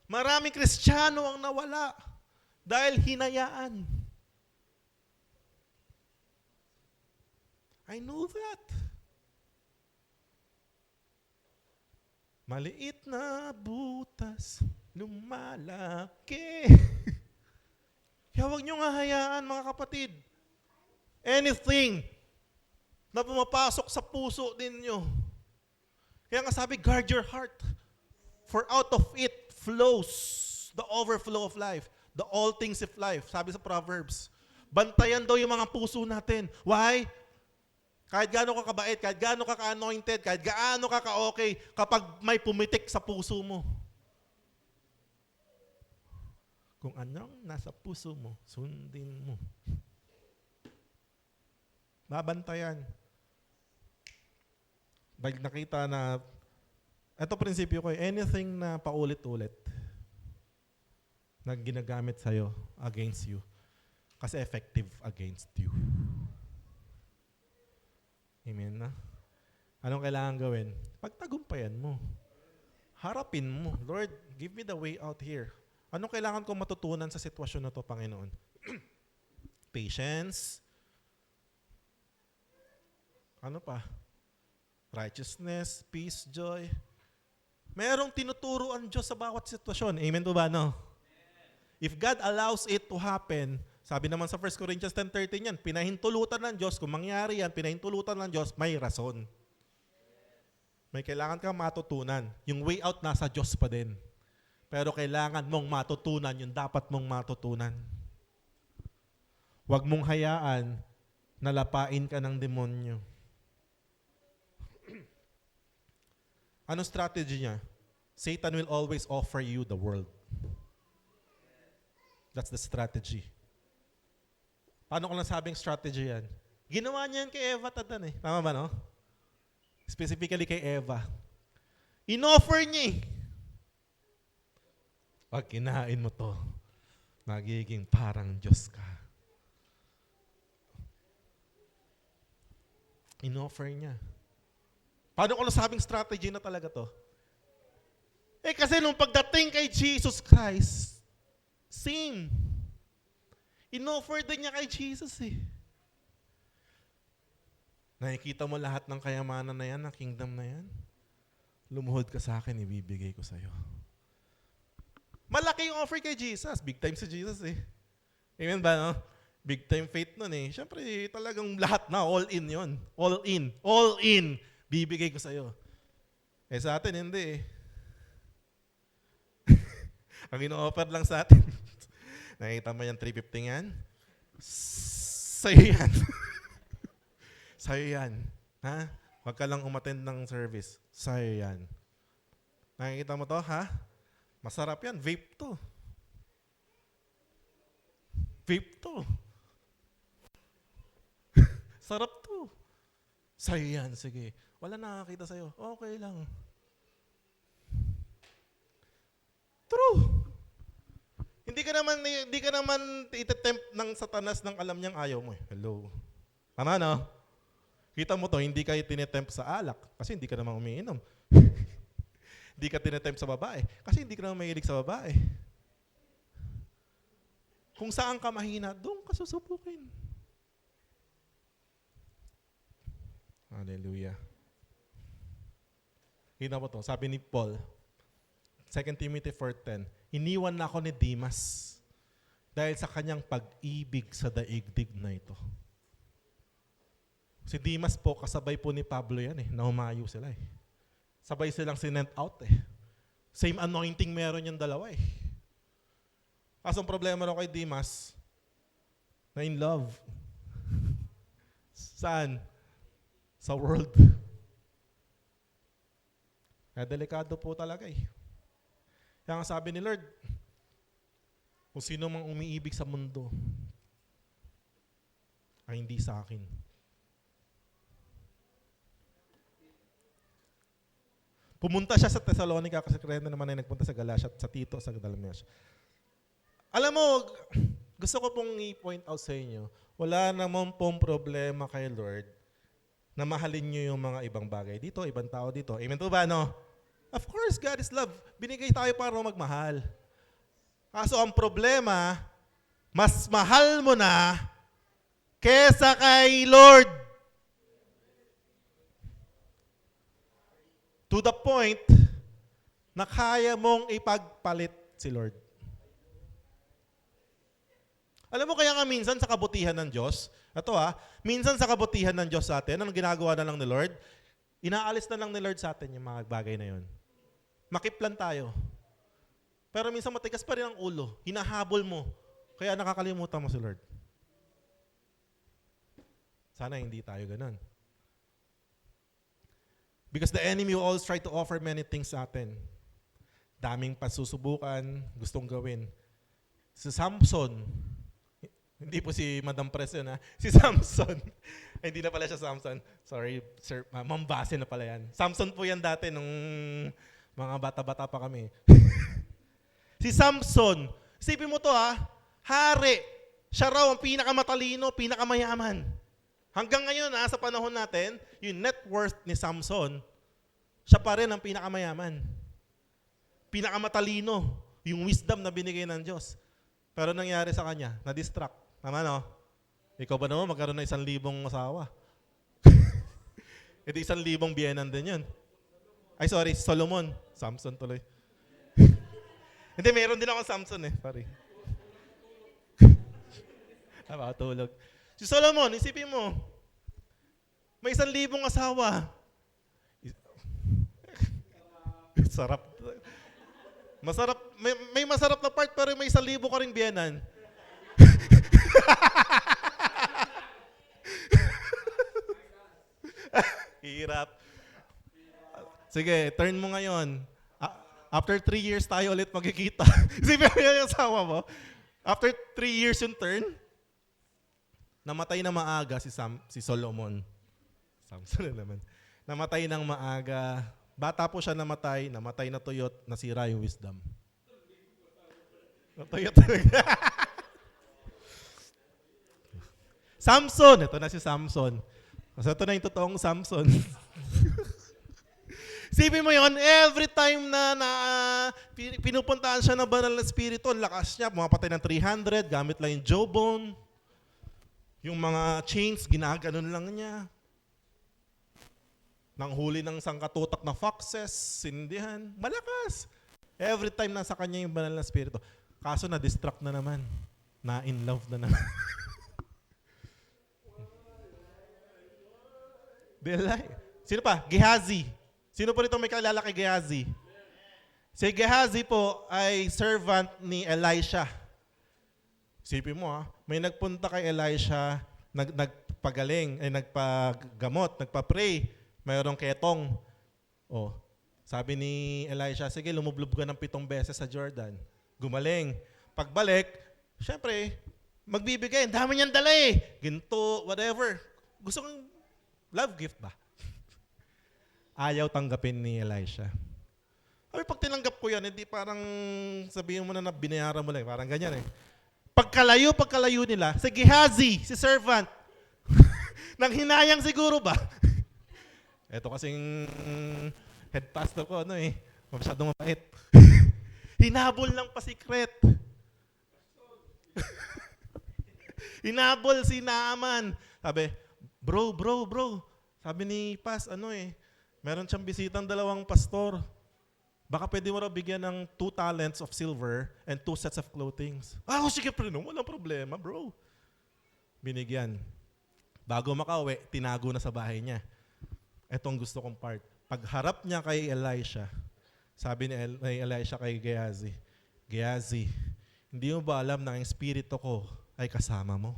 Maraming Kristiyano ang nawala dahil hinayaan. I know that. Maliit na butas, lumalaki. Kaya huwag niyong hahayaan, mga kapatid. Anything na pumapasok sa puso ninyo. Kaya nga sabi, guard your heart. For out of it flows the overflow of life. The all things of life. Sabi sa Proverbs. Bantayan daw yung mga puso natin. Why? Kahit gaano ka kabait, kahit gaano ka ka-anointed, kahit gaano ka ka-okay, kapag may pumitik sa puso mo. Kung anong nasa puso mo, sundin mo. Babantayan. Dahil nakita na, ito prinsipyo ko, anything na paulit-ulit na ginagamit sa'yo against you, kasi effective against you. Amen na? Anong kailangan gawin? Pagtagumpayan mo. Harapin mo. Lord, give me the way out here. Anong kailangan kong matutunan sa sitwasyon na to, Panginoon? Patience. Ano pa? Righteousness, peace, joy. Merong tinuturo ang Diyos sa bawat sitwasyon. Amen to ba, no? If God allows it to happen, sabi naman sa 1 Corinthians 10:13 yan, pinahintulutan ng Diyos, kung mangyari yan, pinahintulutan ng Diyos, may rason. May kailangan kang matutunan. Yung way out nasa Diyos pa din. Pero kailangan mong matutunan yung dapat mong matutunan. Huwag mong hayaan na lapain ka ng demonyo. Anong strategy niya? Satan will always offer you the world. That's the strategy. Paano ko nasabing strategy yan? Ginawa niya yan kay Eva at Adan eh. Tama ba, no? Specifically kay Eva. In-offer niya eh. Pag kinain mo to, magiging parang Diyos ka. In-offer niya. Paano ko nasabing strategy na talaga to? Eh kasi nung pagdating kay Jesus Christ, same. In-offer din niya kay Jesus eh. Nakikita mo lahat ng kayamanan na yan, ng kingdom na yan? Lumuhod ka sa akin, ibibigay ko sa'yo. Malaki yung offer kay Jesus. Big time si Jesus eh. Amen ba, no? Big time faith nun eh. Siyempre, talagang lahat na, all in yon. All in. All in. Bibigay ko sa'yo. Eh sa atin, hindi eh. Ang ino-offer lang sa atin. Nakita mo yung 350 yan? Sa'yo yan. Sa'yo yan. Ha? Huwag ka lang umattend ng service. Sa'yo yan. Nakikita mo to, ha? Masarap yan. Vape to. Vape to. Sarap to. Sa'yo yan. Sige. Wala nakakita sa'yo. Okay lang. True. Hindi ka naman itetempt ng Satanas ng alam niyang ayaw mo eh. Hello. Tama no? Kita mo to, hindi ka tinetempt sa alak kasi hindi ka naman umiinom. Hindi ka tinetempt sa babae kasi hindi ka naman mahilig sa babae. Kung saan ka mahina, doon ka susubukin. Hallelujah. Kita mo to, sabi ni Paul, 2 Timothy 4:10, iniwan na ako ni Demas dahil sa kanyang pag-ibig sa daigdig na ito. Si Demas po, kasabay po ni Pablo yan nahumayo sila Sabay silang sinent out Same anointing meron yung dalawa Kaso ang problema raw kay Demas, na in love. Saan? Sa world. Kaya delikado po talaga Kaya nga sabi ni Lord, kung sino mang umiibig sa mundo, ay hindi sa akin. Pumunta siya sa Thessalonica kasi kaya naman ay nagpunta sa Galatia at sa Tito sa Dalmatia. Alam mo, gusto ko pong i-point out sa inyo, wala naman pong problema kay Lord na mahalin nyo yung mga ibang bagay dito, ibang tao dito. Amen to ba, no? Of course, God is love. Binigay tayo para magmahal. Kaso ang problema, mas mahal mo na kesa kay Lord. To the point na kaya mong ipagpalit si Lord. Alam mo kaya nga minsan sa kabutihan ng Diyos, minsan sa kabutihan ng Diyos sa atin, anong ginagawa na lang ni Lord? Inaalis na lang ni Lord sa atin yung mga bagay na yun. Makiplan tayo. Pero minsan matigas pa rin ang ulo. Hinahabol mo. Kaya nakakalimutan mo si Lord. Sana hindi tayo ganun. Because the enemy will always try to offer many things sa atin. Daming pasusubukan, gustong gawin. Si Samson, hindi po si Madam Pres yun si Samson. Ay, hindi na pala siya Samson. Sorry, sir, Mambase na pala yan. Samson po yan dati nung mga bata-bata pa kami. Si Samson, isipin mo to hari. Siya raw ang pinakamatalino, pinakamayaman. Hanggang ngayon sa panahon natin, yung net worth ni Samson, siya pa rin ang pinakamayaman. Pinakamatalino, yung wisdom na binigay ng Diyos. Pero nangyari sa kanya, na-distract. Tama no? Ikaw ba naman magkaroon ng 1,000 asawa? Edi 1,000 biyenan din yun. Ay sorry, Solomon. Samson tuloy. Hindi, meron din ako Samson Sorry. Tulog. Si Solomon, isipin mo, may 1,000 asawa. Sarap. Masarap, may masarap na part pero may 1,000 ka rin biyenan. Hirap. Sige, turn mo ngayon. After 3 years tayo ulit magkikita. Isipin mo yung asawa mo. After 3 years yung turn, namatay na maaga si Solomon. Samson na naman. Namatay ng maaga. Bata po siya namatay na tuyot, nasira yung wisdom. Natuyot talaga. Samson, ito na si Samson. Kasi ito na yung totoong Samson. Sipin mo yon, every time na pinupuntahan siya ng banal na spirito, lakas niya, pumapatay ng 300, gamit lang yung jawbone. Yung mga chains, ginaganon lang niya. Nanghuli ng sangkatutak na foxes, sindihan, malakas. Every time nasa kanya yung banal na spirito. Kaso na-distract na naman. Na-in love na naman. Sino pa? Gehazi. Sino po rito may kilala kay Gehazi? Si Gehazi po ay servant ni Elisha. Isipin mo may nagpunta kay Elisha, nagpagaling, nagpagamot, nagpa-pray, mayroong ketong. Sabi ni Elisha, sige lumublob ka ng 7 beses sa Jordan. Gumaling. Pagbalik, syempre, magbibigay. Ang dami niyang dala ginto, whatever. Gusto kong love gift ba? Ayaw tanggapin ni Elisha. Pag tinanggap ko yan, hindi parang sabihin mo na binayaran mo lang. Parang ganyan Pagkalayo nila, si Gehazi, si servant, nang hinayang siguro ba? Ito kasing head pastor ko, masyadong mabait. Hinabol lang pa secret. Hinabol si Naaman. Sabi, bro. Sabi ni Pas, meron siyang bisitang 2 pastor. Baka pwede mo raw bigyan ng 2 talents of silver and 2 sets of clothing. Sige walang problema, bro. Binigyan. Bago makauwi, tinago na sa bahay niya. Etong gusto kong part. Pagharap niya kay Elisha, sabi ni Elisha kay Gehazi, Gehazi, hindi mo ba alam na ang espiritu ko ay kasama mo?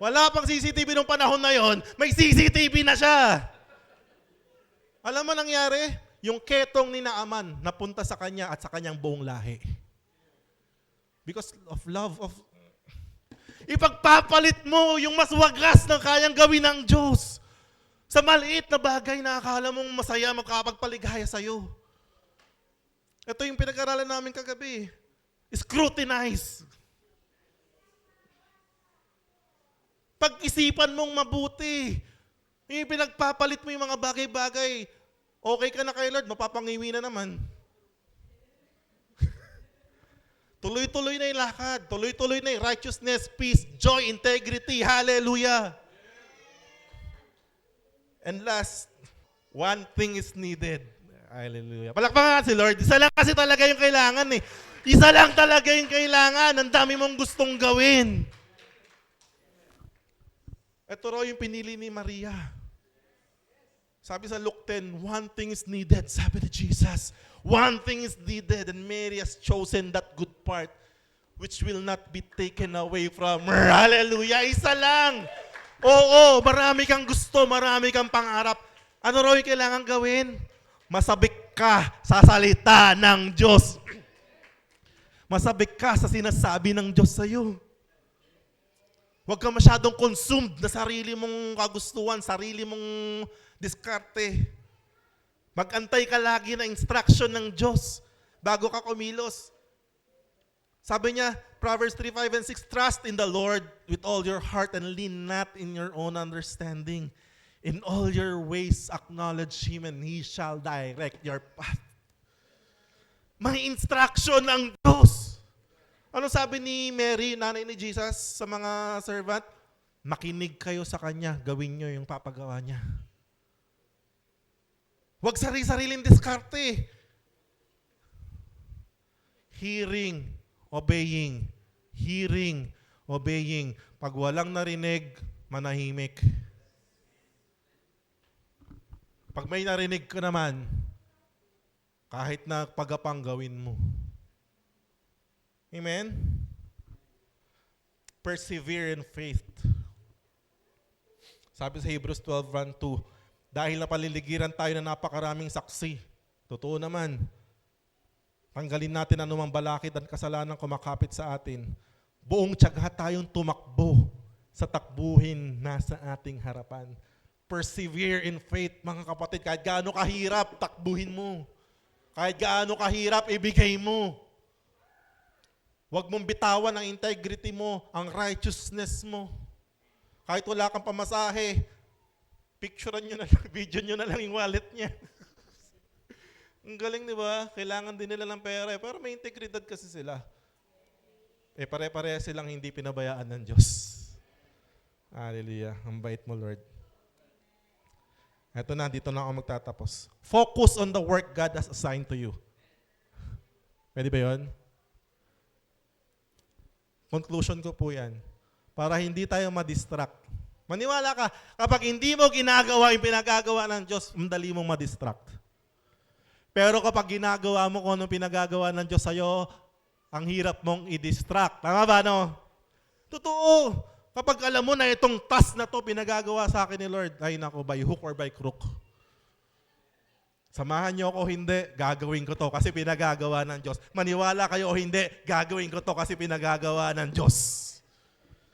Wala pang CCTV nung panahon na yon, may CCTV na siya. Alam mo nangyari? Yung ketong ni Naaman napunta sa kanya at sa kanyang buong lahi. Because of love of... Ipagpapalit mo yung mas wagas na kayang gawin ng Diyos sa maliit na bagay na akala mong masaya makapagpaligaya sa'yo. Ito yung pinag-aralan namin kagabi. Scrutinize. Pag-isipan mong mabuti. Yung pinagpapalit mo yung mga bagay-bagay. Okay ka na kay Lord, mapapangiwi na naman. Tuloy-tuloy na yung lakad. Tuloy-tuloy na yung righteousness, peace, joy, integrity. Hallelujah. And last, one thing is needed. Hallelujah. Palakpakan si Lord. Isa lang kasi talaga yung kailangan eh. Isa lang talaga yung kailangan. Ang dami mong gustong gawin. Ito raw yung pinili ni Maria. Sabi sa Luke 10, one thing is needed. Sabi ni Jesus, one thing is needed and Mary has chosen that good part which will not be taken away from her. Hallelujah. Isa lang. Oo, marami kang gusto, marami kang pangarap. Ano raw yung kailangan gawin? Masabik ka sa salita ng Diyos. Masabik ka sa sinasabi ng Diyos sa'yo. Huwag ka masyadong consumed na sarili mong kagustuhan, sarili mong diskarte. Mag-antay ka lagi na instruction ng Diyos bago ka kumilos. Sabi niya, Proverbs 3:5 and 6, trust in the Lord with all your heart and lean not in your own understanding. In all your ways acknowledge Him and He shall direct your path. May instruction ng Diyos. Ano sabi ni Mary, nanay ni Jesus, sa mga servant? Makinig kayo sa Kanya, gawin nyo yung papagawa Niya. Huwag sarili-sariling diskarte. Hearing, obeying. Hearing, obeying. Pag walang narinig, manahimik. Pag may narinig ka naman, kahit na pagapang gawin mo. Amen? Persevere in faith. Sabi sa Hebrews 12:1-2, dahil napaliligiran tayo na napakaraming saksi. Totoo naman. Tanggalin natin anumang balakid at kasalanan kumakapit sa atin. Buong tiyaga tayong tumakbo sa takbuhin na sa ating harapan. Persevere in faith, mga kapatid. Kahit gaano kahirap, takbuhin mo. Kahit gaano kahirap, ibigay mo. Huwag mong bitawan ang integrity mo, ang righteousness mo. Kahit wala kang pamasahe, picturean nyo na lang, video nyo na lang yung wallet niya. Ang galing, di ba? Kailangan din nila ng pera. Pero may integridad kasi sila. Pare-pareha silang hindi pinabayaan ng Diyos. Hallelujah. Ang bait mo, Lord. Eto na, dito na ako magtatapos. Focus on the work God has assigned to you. Pwede ba yun? Conclusion ko po yan. Para hindi tayo ma-distract. Maniwala ka, kapag hindi mo ginagawa yung pinagagawa ng Diyos, madali mong ma-distract. Pero kapag ginagawa mo kung anong pinagagawa ng Diyos sa'yo, ang hirap mong i-distract. Tama ba, no? Totoo. Kapag alam mo na itong task na to pinagagawa sa akin ni Lord, ay nako, by hook or by crook. Samahan niyo ako o hindi, gagawin ko to kasi pinagagawa ng Diyos. Maniwala kayo o hindi, gagawin ko to kasi pinagagawa ng Diyos.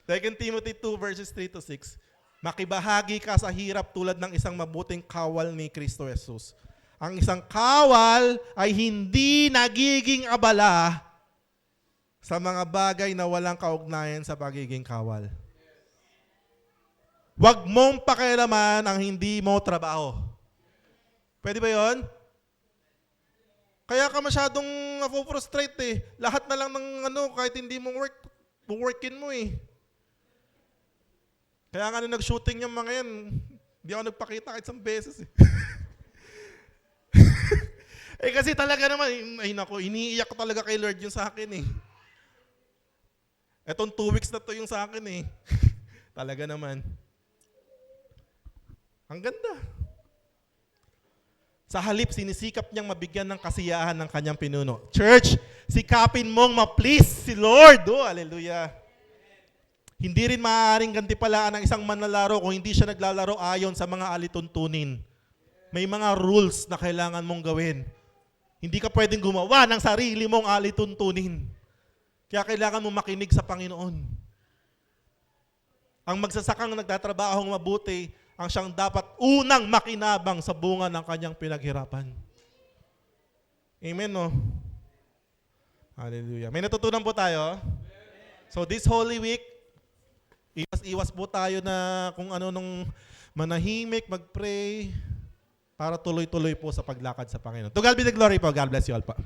2 Timothy 2:3-6, makibahagi ka sa hirap tulad ng isang mabuting kawal ni Kristo Jesus. Ang isang kawal ay hindi nagiging abala sa mga bagay na walang kaugnayan sa pagiging kawal. Huwag mong pakialaman ang hindi mo trabaho. Pwede ba yun? Kaya ka masyadong na-frustrate eh. Lahat na lang ng kahit hindi mong work, workin mo eh. Kaya nga nung nag-shooting yung mga yan, hindi ako nagpakita kahit isang beses eh. Eh kasi talaga naman, ay nako, iniiyak ko talaga kay Lord yung sa akin eh. Etong 2 weeks na to yung sa akin eh. Talaga naman. Ang ganda. Sa halip, sinisikap niyang mabigyan ng kasiyahan ng kanyang pinuno. Church, sikapin mong ma-please si Lord. Oh, hallelujah. Hindi rin maaaring gantipalaan ng isang manlalaro kung hindi siya naglalaro ayon sa mga alituntunin. May mga rules na kailangan mong gawin. Hindi ka pwedeng gumawa ng sarili mong alituntunin. Kaya kailangan mong makinig sa Panginoon. Ang magsasakang nagtatrabahong mabuti, ang siyang dapat unang makinabang sa bunga ng kanyang pinaghirapan. Amen, no? Hallelujah. May natutunan po tayo. So this Holy Week, iwas po tayo na kung ano nung manahimik, mag-pray, para tuloy-tuloy po sa paglakad sa Panginoon. To God be the glory po. God bless you all po.